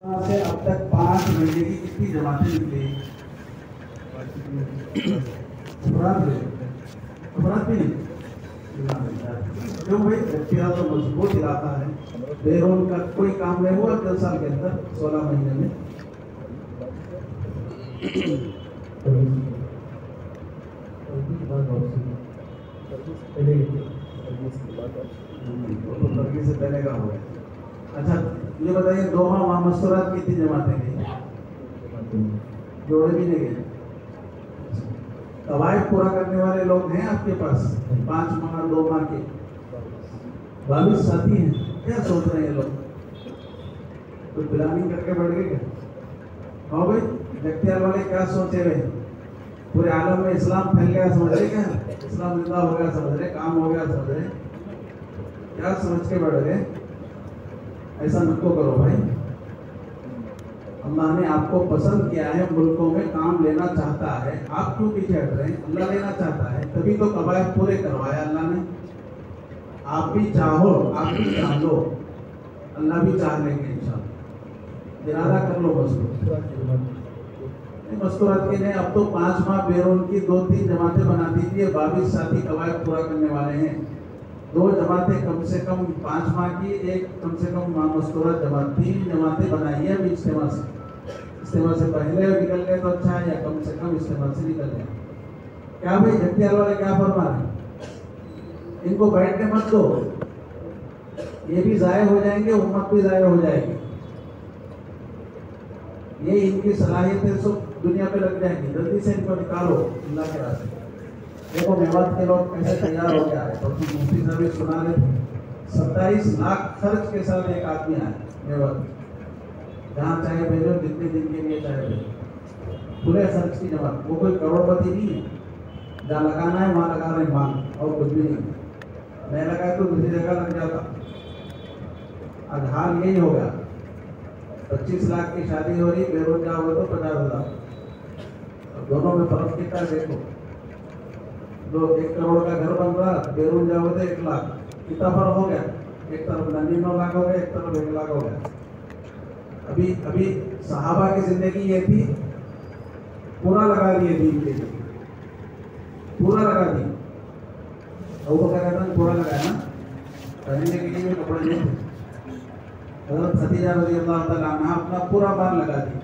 سے اب تک 5 مہینے کی کتنی جماعتیں نکلی؟ افراد بھی نہیں کیوں بھائی؟ اختیار تو مضبوط علاقہ ہے، بیرون کا کوئی کام نہیں ہوا 10 سال کے اندر 16 مہینے میں۔ ترقی سے پہلے کا ہوا ہے۔ اچھا یہ بتائیے 2 ماہ مستورات کتنی جماعتیں گئی؟ جوڑے بھی نہیں گئے۔ قواعد پورا کرنے والے لوگ ہیں آپ کے پاس 5 ماہ 2 ماہ کے 22 ساتھی ہیں، کیا سوچ رہے ہیں لوگ؟ کوئی پلاننگ کر کے بڑھ گئے کیا؟ ہاں بھائی اختیار والے کیا سوچے ہوئے؟ پورے عالم میں اسلام پھیل گیا سمجھ رہے؟ کیا اسلام زندہ ہو گیا سمجھ رہے؟ کام ہو گیا سمجھ رہے؟ کیا سمجھ کے بڑھ گئے؟ ایسا مت کو کرو بھائی۔ اللہ نے آپ کو پسند کیا ہے، ملکوں میں کام لینا چاہتا ہے، آپ کیوں پیچھے ہٹ رہے ہیں؟ اللہ لینا چاہتا ہے، تبھی تو قواعد پورے کروایا اللہ نے۔ آپ بھی چاہو، آپ بھی چاہ لو، اللہ بھی چاہ لیں گے انشاءاللہ۔ ارادہ کر لو مستورات کے لیے۔ اب تو 5 ماہ بیرون کی 2-3 جماعتیں بناتی تھی، 22 ساتھی قواعد پورا کرنے والے ہیں۔ 2 جماعتیں کم سے کم 5 ماہ کی، ایک کم سے کم مستورات جماعت، 3 جماعتیں بنائی ہیں ابھی اجتماع سے۔ اجتماع سے پہلے نکل گئے تو اچھا ہے، یا کم سے کم اجتماع سے نکل گئے۔ کیا بھائی اختیار والے کیا فرما رہے ہیں؟ ان کو بیٹھنے مت دو، یہ بھی ضائع ہو جائیں گے، امت بھی ضائع ہو جائے گی۔ یہ ان کی صلاحیتیں سب دنیا پہ لگ جائیں گی، جلدی سے ان کو نکالو اللہ کے راستے۔ دیکھو میوات کے لوگ کیسے تیار ہو گیا ہے، تو مفتی صاحب بھی سنا رہے تھے 27 لاکھ خرچ کے ساتھ ایک آدمی آیا میوات، جہاں چاہے بھیجو، جتنے دن کے لیے چاہے بھیجو، پورے خرچ کی جماعت۔ وہ کوئی کروڑ پتی نہیں ہے، جہاں لگانا ہے وہاں لگا رہے ہیں مال، اور کچھ بھی نہیں۔ نہیں لگائے تو دوسری جگہ لگ جاتا۔ آج حال یہی ہو گیا، 25 لاکھ کی شادی ہو رہی، بیرون جاؤ گے تو 50,000۔ دونوں میں فرق کتنا ہے دیکھو، 1 کروڑ کا گھر بن رہا، بیرون جاؤ گے تو 1 لاکھ، کتنا فرق ہو گیا؟ ایک طرف 99 لاکھ ہو گیا، ایک طرف 1 لاکھ ہو گیا۔ ابھی صحابہ کی زندگی یہ تھی، پورا لگا دیے دین کے لیے، پورا لگا دی۔ ابو بکر کہتا ہے پورا لگایا نا، پہننے کے لیے کپڑے نہیں تھے۔ حضرت خدیجہ رضی اللہ تعالیٰ عنہ اپنا پورا مال لگا دی۔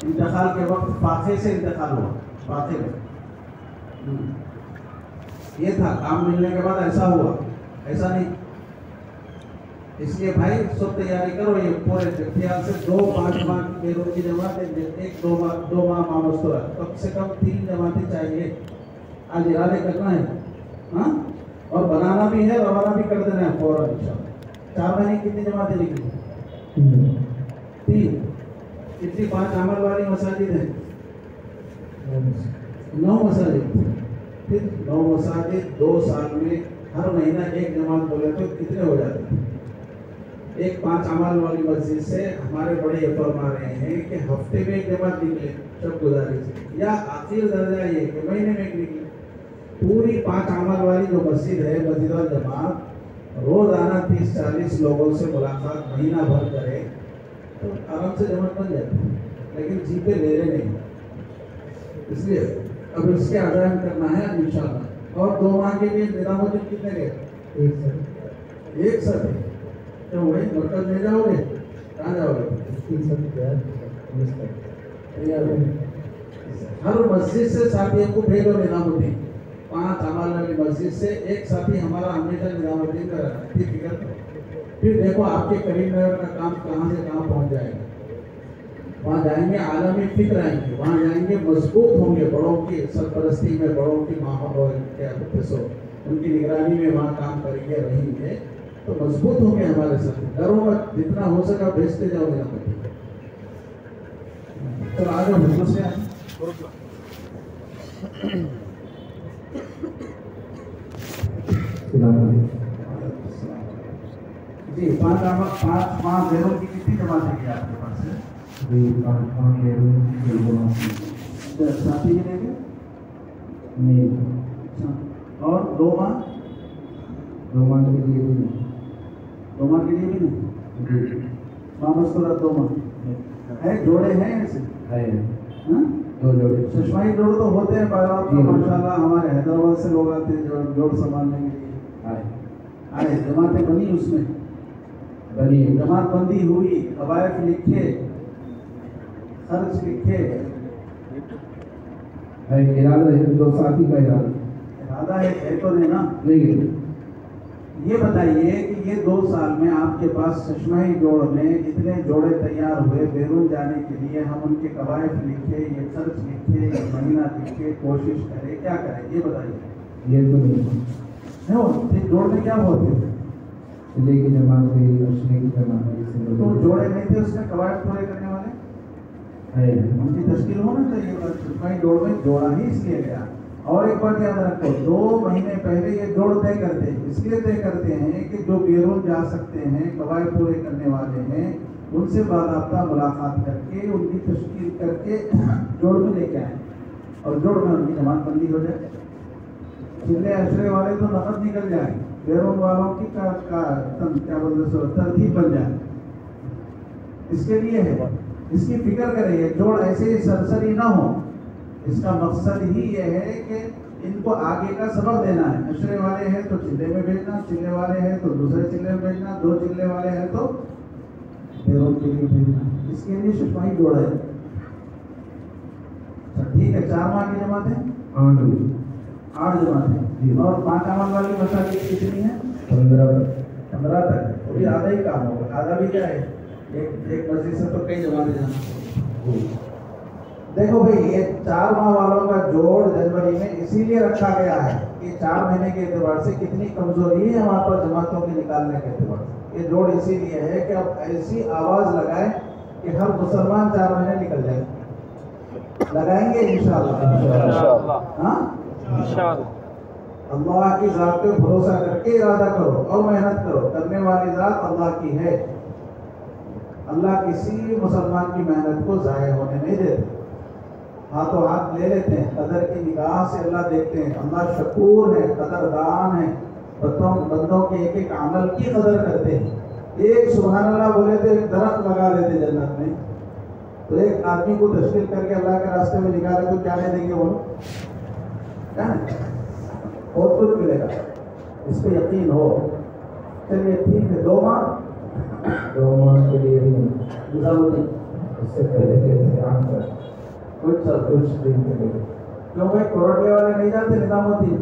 انتقال کے وقت فاقے سے انتقال ہوا، فاقے میں یہ تھا، کام ملنے کے بعد ایسا ہوا، ایسا نہیں۔ اس لیے بھائی سب تیاری کرو، یہ پورے خیال سے 2-5 ماہ کی بیرون کی جماعتیں، 1-2 ماہ مستورات، کم سے کم 3 جماعتیں چاہیے۔ آج ارادے کرنا ہے، ہاں، اور بنانا بھی ہے، روانہ بھی کر دینا ہے فوراً انشاءاللہ۔ 4 مہینے کتنی جماعتیں نکلی؟ 3۔ کتنی 5 عمل والی مساجد ہیں؟ 9 مساجد۔ پھر 9 مساجد 2 سال میں ہر مہینہ 1 جماعت بولے تو کتنے ہو جاتے ہیں؟ ایک 5 عمل والی مسجد سے ہمارے بڑے یہ فرما رہے ہیں کہ ہفتے میں 1 جماعت نکلے شب گزاری سے، یا آخر درجہ یہ کہ مہینے میں 1 نکلے۔ پوری 5 عمل والی جو مسجد ہے، مسجد والجماعت، روزانہ 30-40 لوگوں سے ملاقات مہینہ بھر کرے تو آرام سے جماعت بن جاتی ہے، لیکن جی پہ لے رہے نہیں۔ اس لیے اب اس کے عزائم کرنا ہے انشاءاللہ۔ اور 2 ماہ کے لیے نظام الدین کتنے گئے؟ 1 ساتھ۔ کیوں بھائی مرکز میں جاؤ گے؟ کہاں جاؤ گے؟ ہر مسجد سے ساتھیوں کو بھیجو نظام الدین، 5 عمل والی مسجد سے 1 ساتھی ہمارا ہمیشہ نظام الدین کا رہنا ہے، ٹھیک ہے؟ پھر دیکھو آپ کے کریم نگر کا کام کہاں سے کہاں پہنچ جائے گا۔ وہاں جائیں گے عالمی فکر آئیں گے، وہاں جائیں گے مضبوط ہوں گے، بڑوں کی سرپرستی میں، بڑوں کی ماحول ان کی نگرانی میں وہاں کام کریں گے، رہیں گے تو مضبوط ہوں گے ہمارے ساتھ۔ گھروں میں جتنا ہو سکا بھیجتے جاؤ گے۔ چلو آگے حضور سے جی 5 ماہ بیرون کی کتنی جماعتیں کی آپ کے پاس ہے؟ 5 ماہ بیرون کی ساتھی ملیں گے نہیں، اور 2 ماہ کے لیے بھی نہیں، 2 ماہ کے لیے بھی نہیں۔ मामस्तुरा दो है, जोड़े हैं ऐसे है हाँ? दो जोड़े चश्माई जोड़ तो होते हैं पर आप तो माशाल्लाह हमारे हैदराबाद से लोग आते हैं जोड़ संभालने के लिए आए जमातें बनी उसमें बनी जमात बंदी हुई, कवायद लिखे, खर्च लिखे, इरादा है दो साथी का इरादा है तो नहीं ना। नहीं। ये बताइए कि ये 2 साल में आपके पास चश्माई जोड़ में इतने जोड़े तैयार हुए बैरून जाने के लिए, हम उनके कवायद लिखे, ये खर्च लिखे, ये महीना लिखे, कोशिश करें, क्या करें ये बताइए। ये तो नहीं फिर जोड़ में क्या होते थे? चिल्ले की जमात हुई, अशने की जमात हुई, तो जोड़े नहीं थे उसमें कवायद पूरे करने वाले है उनकी तश्कील होना चाहिए। चश्माई जोड़ में जोड़ा ही इसलिए गया। और एक बात याद रखो, 2 महीने पहले ये जोड़ तय करते हैं, इसलिए तय करते हैं कि जो बैरून जा सकते हैं, कवायद पूरे करने वाले हैं, उनसे बाकायदा मुलाकात करके उनकी तश्कील करके जोड़ में लेके आए और जोड़ में उनकी जमात बंदी हो जाए। चिल्ले अशरे वाले तो नकद निकल जाए, बैरून वालों की क्या बोलते तरतीब बन जाए। इसके लिए है, इसकी फिक्र करिए, जोड़ ऐसे ही सरसरी ना हो। इसका मकसद ही ये है कि इनको आगे का सबक देना है। अशरे वाले हैं तो चिल्ले में भेजना, चिल्ले वाले हैं तो दूसरे चिल्ले में भेजना, 2 चिल्ले वाले हैं तो बैरून के लिए भेजना। इसके लिए चश्माई जोड़ है। ठीक है, 4 माह की जमात है, 8 जमात है और 5 अमल वाली मसाजिद कितनी है? 15 तक। तो भी आधा ही काम होगा। आधा भी क्या है, एक मस्जिद से तो कई जमातें जाना। देखो भाई, ये 4 माह वालों का जोड़ जनवरी में इसीलिए रखा गया है कि 4 महीने के एतबार से कितनी कमजोरी है हमारे पास जमातों के निकालने के एतबार से। ये जोड़ इसीलिए है कि अब ऐसी आवाज लगाए कि हर मुसलमान 4 महीने निकल जाए। लगाएंगे इंशाअल्लाह। हाँ इंशाअल्लाह। अल्लाह की जात पे भरोसा करके इरादा करो और मेहनत करो। करने वाली जात अल्लाह की है। अल्लाह किसी मुसलमान की मेहनत को जाया होने नहीं देते। हाथों हाथ ले लेते हैं, कदर की निगाह से अल्लाह देखते हैं। अल्लाह शकूर है, कदरदान है। बंदों के एक अमल की कदर करते हैं। एक सुभान अल्लाह बोले तो एक दरख्त लगा लेते जन्नत में। तो एक आदमी को तशकील करके अल्लाह के रास्ते में निकाले तो क्या नहीं देंगे वो लोग? क्या बहुत कुछ मिलेगा, इस पर यकीन हो। चलिए ठीक है, 2 माह के लिए निजामुद्दीन इससे पहले कुछ दिन के लिए क्यों भाई कोरटले वाले नहीं जाते निजामुद्दीन?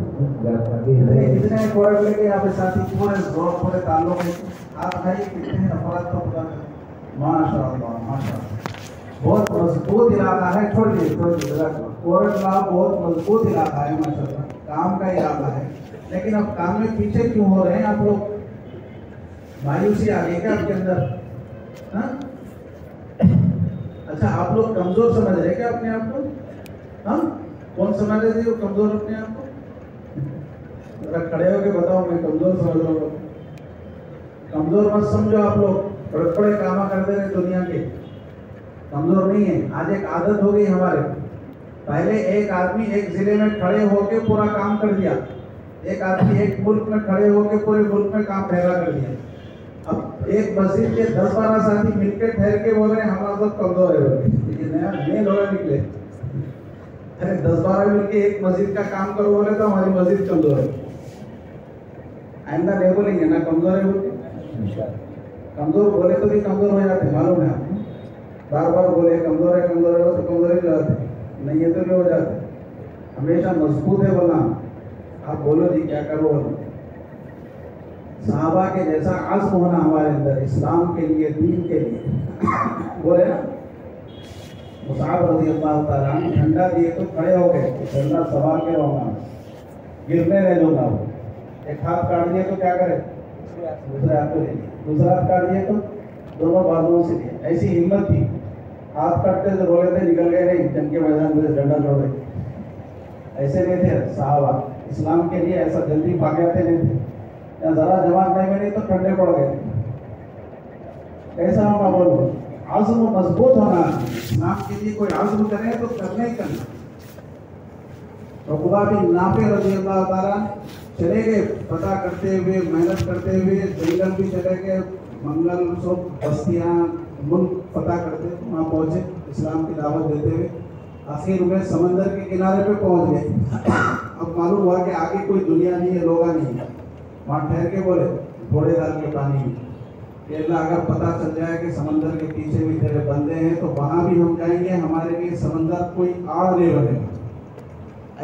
इतने कोरट लेके यहाँ पे साथी पूरे ताल्लुक में आप भाई कितने हैं अफराद तो पता नहीं। माशाअल्लाह माशाअल्लाह, बहुत मजबूत इलाका है। छोड़िए कोरटला बहुत मजबूत इलाका है माशाअल्लाह, काम का इलाका है। लेकिन अब काम में पीछे क्यों हो रहे हैं आप लोग? मायूसी आ गई क्या आपके अंदर? हाँ? अच्छा, आप लोग कमजोर समझ रहे क्या अपने आप को? हाँ, कौन समझ रहे थे वो कमजोर अपने आप को? जरा खड़े होके बताओ, मैं कमजोर समझ रहा हूँ। कमजोर मत समझो आप लोग, बड़े काम करते रहे दुनिया के। कमजोर नहीं है। आज एक आदत हो गई हमारे, पहले एक आदमी एक जिले में खड़े होके पूरा काम कर दिया, एक आदमी एक मुल्क में खड़े होके पूरे मुल्क में काम ठहरा कर दिया। अब एक मस्जिद के 10-12 साथी मिलकर ठहर के बोल रहे हैं हमारा सब कमजोर है, लेकिन नया नए लोग निकले। अरे 10-12 मिलकर एक मस्जिद का काम करो बोले तो हमारी मस्जिद कमजोर है। आइंदा नहीं बोलेंगे ना कमजोर है बोल के। कमजोर बोले तो भी कमजोर हो जाते, मालूम है आपको। बार बार बोले कमजोर है तो कमजोर ही हो जाते, नहीं है तो भी हो जाते। हमेशा मजबूत है बोलना। आप बोलो जी क्या करो बोलो। सहाबा के जैसा आज़्म होना हमारे अंदर, इस्लाम के लिए, दीन के लिए। बोले ना मुसाब रज़ी अल्लाह ताला ठंडा दिए तो खड़े हो गए, ठंडा सवार के रहूँगा, गिरने नहीं दूंगा। वो एक हाथ काट दिए तो क्या करे, दूसरे हाथ को ले लिया, दूसरा हाथ काट दिए तो दोनों बाजुओं से लिया। ऐसी हिम्मत थी। हाथ काटते तो रोले थे, निकल गए नहीं, जंग के मैदान में डंडा छोड़ गए। ऐसे नहीं थे सहाबा, इस्लाम के लिए ऐसा जल्दी भाग जाते नहीं थे। या जरा जवाब नहीं मिली तो ठंडे पड़ गए। कैसा होगा बोलो? आज़्म मजबूत होना। इस्लाम के लिए कोई आज़्म करे तो करना ही करना। उक़बा बिन नाफ़े रज़ी अल्लाह ताला चले गए पता करते हुए, मेहनत करते हुए, जंगल भी चले गए, मंगल सब बस्तियाँ मुल्क फतह करते, वहाँ पहुँचे, इस्लाम की दावत देते हुए आखिर में समंदर के किनारे पे पहुँच गए। अब मालूम हुआ कि आगे कोई दुनिया नहीं है, लोग नहीं है। वहाँ ठहर के बोले घोड़े डाल के पानी में कि अल्लाह अगर पता चल जाए कि समंदर के पीछे भी तेरे बंदे हैं तो वहाँ भी हम जाएंगे, हमारे लिए समंदर कोई आड़ नहीं बनेगा।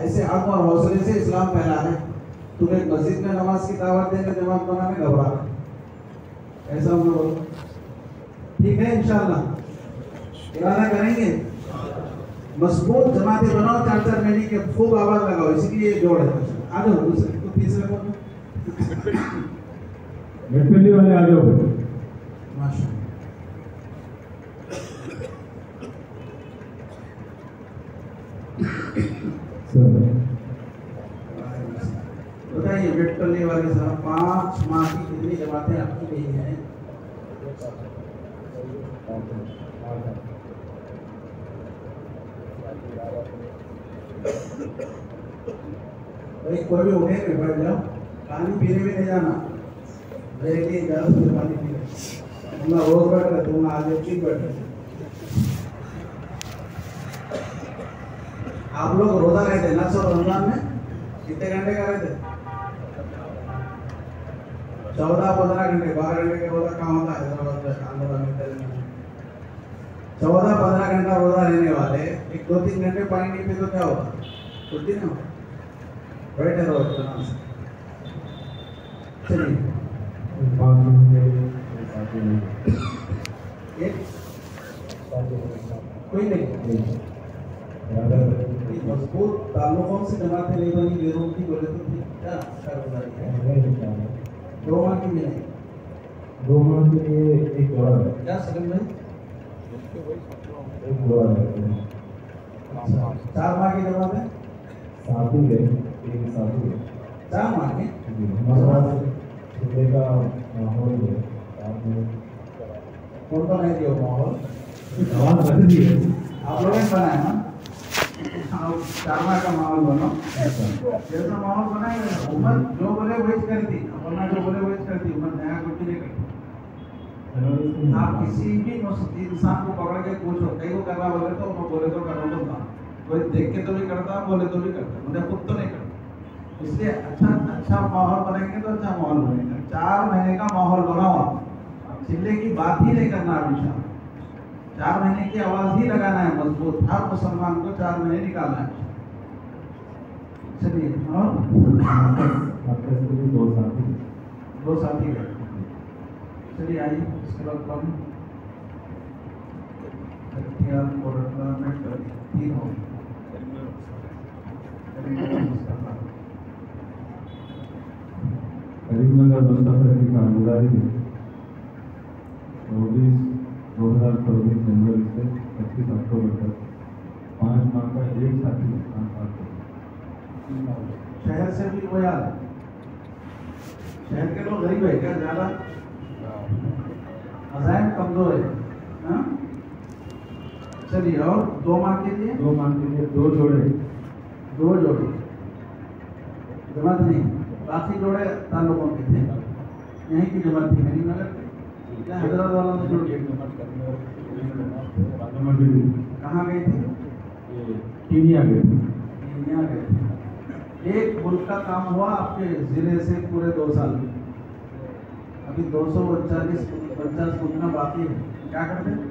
ऐसे आत्म और हौसले से इस्लाम फैला है। तुम्हें मस्जिद में नमाज की दावत देने जमात बनाने घबरा, ऐसा हम बोलो ठीक है। इंशाल्लाह इरादा करेंगे, मजबूत जमातें बनाओ, 4-4 महीने के खूब आवाज लगाओ, इसलिए ये जोड़ है। आ जाओ दूसरे तो तीसरे को मेटपल्ली वाले आ जाओ। माशा बताइए, मेटपल्ली वाले साहब 5 माह की कितनी जमातें आपकी गई हैं? भाई कोई भी उठे नहीं, बैठ जाओ, पानी पीने भी नहीं जाना, मेरे लिए इजाजत से पानी पीने। तुम रोज बैठ रहे, तुम आज एक चीज बैठ रहे। आप लोग रोजा रहते ना सर रमजान में? कितने घंटे का रहते? 14-15 घंटे, 12 घंटे का रोजा कहाँ होता है हैदराबाद में, आंध्र में, तेलंगाना। 14-15 घंटा रोजा रहने वाले 1-2-3 घंटे पानी नहीं पीते तो क्या होता? कुछ दिन हो बैठे रहो इतना से। चलिए कोई नहीं, मजबूत ताल्लुकों से जमातें नहीं बनी, बेरों की बोले तो ठीक। क्या गुजारी है? 2 माह की भी नहीं, 2 माह के लिए एक जोड़ा है। क्या सेकंड में एक जोड़ा है। 4 माह की जमात है, साथी है, एक साथी है। 4 माह की हमारा सुबह का माहौल है, रात में कौन सा नहीं दिया माहौल? आवाज बदल दी है। आप लोगों ने बनाया ना, आप 4 माह का माहौल बनो, जैसा माहौल बनाएगा उम्मत जो बोले वही करती, वरना जो बोले वही करती, उम्मत नया कुछ नहीं करती। आप किसी भी इंसान को पकड़ के पूछो कई को करना बोले तो वो बोले तो करना तो था, कोई देख के तो भी करता, बोले तो भी करता, मुझे खुद तो नहीं करता। इसलिए अच्छा माहौल बनाएंगे तो अच्छा माहौल बनेगा। 4 महीने का माहौल बनाओ, चिल्ले की बात ही नहीं करना हमेशा, 4 महीने की आवाज ही लगाना है मजबूत। हर मुसलमान को 4 महीने निकालना है। चलिए, और आपके साथ 2 साथी 2 साथी गए। चलिए आइए, इसके बाद कौन तीन हो करीमनगर मुस्तफा की कामगारी में 2024 जनवरी से 25 अक्टूबर तक 5 माह का एक साथी काम करते। शहर से भी वो याद, शहर के लोग गरीब है क्या? ज्यादा अज़ान कमजोर है। हाँ? चलिए, और 2 माह के लिए 2 माह के लिए 2 जोड़े 2 जोड़े जमात नहीं, बाकी जोड़े ताल्लुकों के थे, यहीं की जमात थी मेरी नगर की, या हैदराबाद वालों ने जोड़ के कहाँ गई थी? कीनिया गए थे। कीनिया गए थे। एक मुल्क का काम हुआ आपके जिले से पूरे 2 साल में। अभी 240-50 मुल्क बाकी है, क्या करते हैं?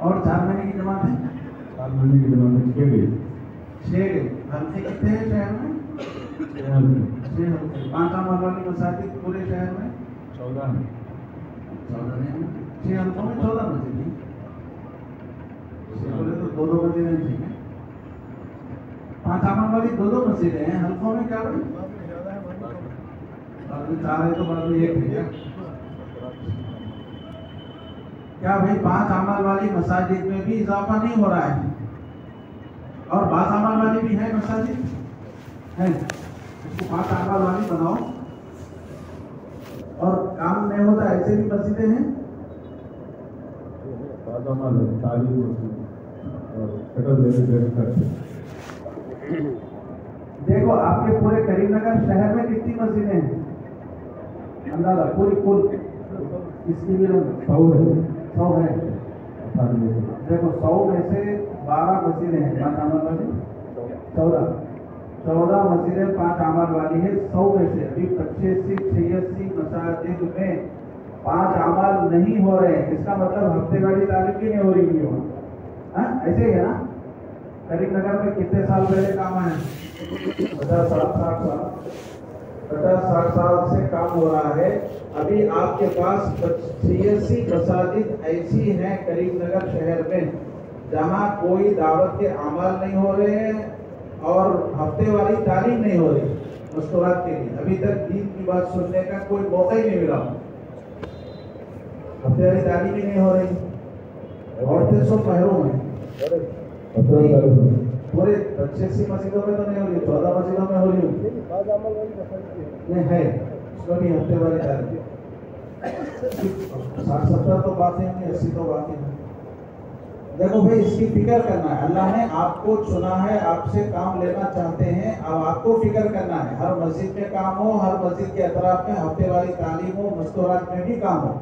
और 4 महीने की जमात है, 4 महीने की जमात 6 गई। 6 गए। हल्के कितने हैं शहर में? 6 हल्के। 5 अमल वाली मसाजिद पूरे शहर में 14 है। 14 नहीं, 6 हल्कों में 14 मस्जिद नहीं, बोले तो 2-2 मस्जिदें चाहिए। 5 अमल वाली 2-2 मस्जिदें हैं, हल्कों में क्या भाई? बाद में 4 है तो बाद में 1 है क्या भाई? 5 अमल वाली मसाजिद में भी इजाफा नहीं हो रहा है, और 5 अमल वाली भी है मसाजिद है, उसको 5 अमल वाली बनाओ। और काम नहीं होता ऐसे भी मस्जिदें हैं, 5 अमल तालीम और शटल देने करते। देखो आपके पूरे करीमनगर शहर में कितनी मस्जिदें हैं अंदाजा पूरी कुल इसकी भी 100 है। देखो 100 में से 12 मस्जिदें हैं 5 आमल वाली 14 मस्जिदें 5 आमल वाली है। 100 में से अभी 85-86 मसाजिद में 5 आमल नहीं हो रहे हैं। इसका मतलब हफ्ते वाली तालीम भी नहीं हो रही है वहाँ। ऐसे ही है ना। करीमनगर में कितने साल पहले काम आए 50-60 साल से काम हो रहा है। अभी आपके पास 86 मसाजिद ऐसी हैं करीमनगर शहर में जहाँ कोई दावत के अमाल नहीं हो रहे हैं और हफ्ते वाली तालीम नहीं हो रही मस्तूरात के लिए। अभी तक दीन की बात सुनने का कोई मौका ही नहीं मिला। हफ्ते वाली तालीम ही नहीं हो रही। औरतें सब महरूम हैं। पूरे 86 मस्जिदों में तो नहीं हो रही, 14 मस्जिदों में हो रही होगी नहीं है। उसमें भी हफ्ते वाली तारीख 60-70 तो बातें होंगी, 80 तो बातें हैं। देखो भाई इसकी फिक्र करना है। अल्लाह ने आपको चुना है, आपसे काम लेना चाहते हैं। अब आपको फिक्र करना है हर मस्जिद में काम हो, हर मस्जिद के अतराफ में हफ्ते वाली तालीम हो, मस्तूरात में भी काम हो,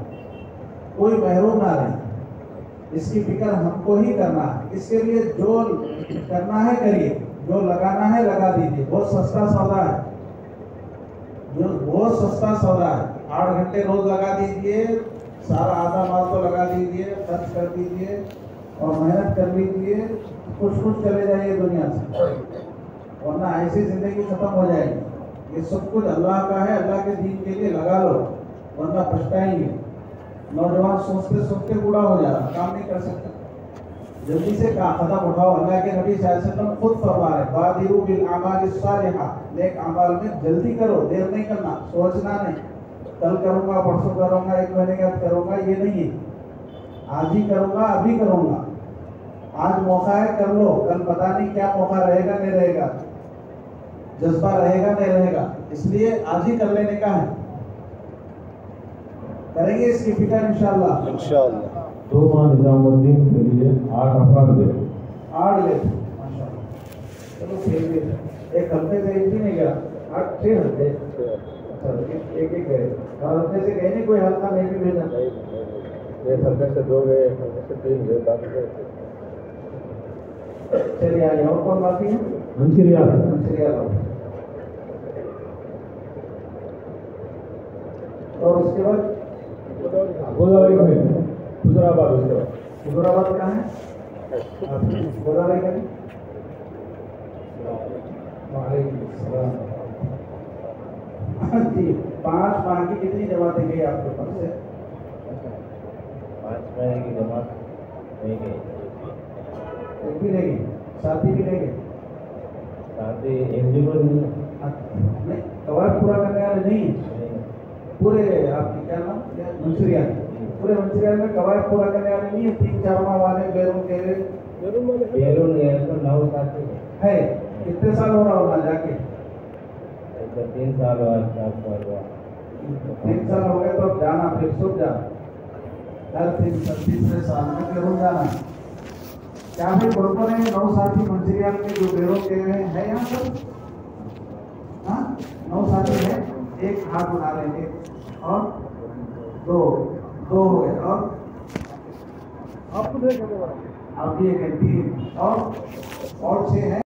कोई महरूम ना रहे। इसकी फिक्र हमको ही करना है। इसके लिए जो करना है करिए, जो लगाना है लगा दीजिए। बहुत सस्ता सौदा है, बहुत सस्ता सौदा है। 8 घंटे रोज लगा दीजिए, सारा आधा माल तो लगा दीजिए, खर्च कर दीजिए और मेहनत कर लीजिए। खुश चले जाइए दुनिया से, वरना ऐसी जिंदगी खत्म हो जाएगी। ये सब कुछ अल्लाह का है, अल्लाह के दीन के लिए लगा लो, वरना पछताएंगे। नौजवान सोचते सोचते बूढ़ा हो जा रहा, काम नहीं कर सकता। जल्दी से कदम उठाओ। अल्लाह के नबी सल्लल्लाहु अलैहि वसल्लम खुद फरमा रहे बादिरू बिल अमालिस सालिहा, नेक अमाल में जल्दी करो, देर नहीं करना। सोचना नहीं कल करूंगा, परसों करूंगा, 1 महीने के बाद करूंगा, ये नहीं है। आज ही करूंगा, अभी करूंगा। आज मौका है, कर लो। कल पता नहीं क्या मौका रहेगा नहीं रहेगा, जज्बा रहेगा नहीं रहेगा, इसलिए आज ही कर लेने का है। करेंगे इसकी फिक्र इंशाअल्लाह। 2 माह निजामुद्दीन के लिए 8 अफराद ले 8 ले माशाअल्लाह। चलो ठीक है। एक हफ्ते से एक भी नहीं गया, 6 हफ्ते। अच्छा एक गए, हर हफ्ते से कहीं नहीं कोई हल्का नहीं भी भेजा। ये सरकार से 2 गए, से 3 गए, बाकी गए। चलिए आइए, और कौन बाकी है? मंचिरिया और उसके बाद गोदावरी में हुजराबाद। उसके बाद हुजराबाद कहाँ है? गोदावरी का जी। 5 माह की कितनी जमातें गई आपके पास से? 5 महीने की जमात नहीं गई। एक भी नहीं गई, साथी भी नहीं गई। साथी एलिजिबल नहीं, कवायद पूरा करने वाले नहीं है पूरे। आपकी क्या नाम? मंसूरिया। पूरे मंसूरिया में कवायद पूरा करने वाले नहीं है। 3-4 माह वाले बैरून के 9 साथी है। कितने साल हो रहा होगा जाके? 3 साल हुआ, 4 साल हुआ। 3 साल हो गए तो अब जाना, फिर सब जाना। हर 3-3 साल में बैरून जाना। क्या भी बरोबर है? 9 साथी मंसूरिया के जो बैरून के हैं है यहाँ पर? हाँ 9 साथी है। एक हाथ उठा लेंगे और 2 हो गए। और आप भी एक है, 3 और 6 है।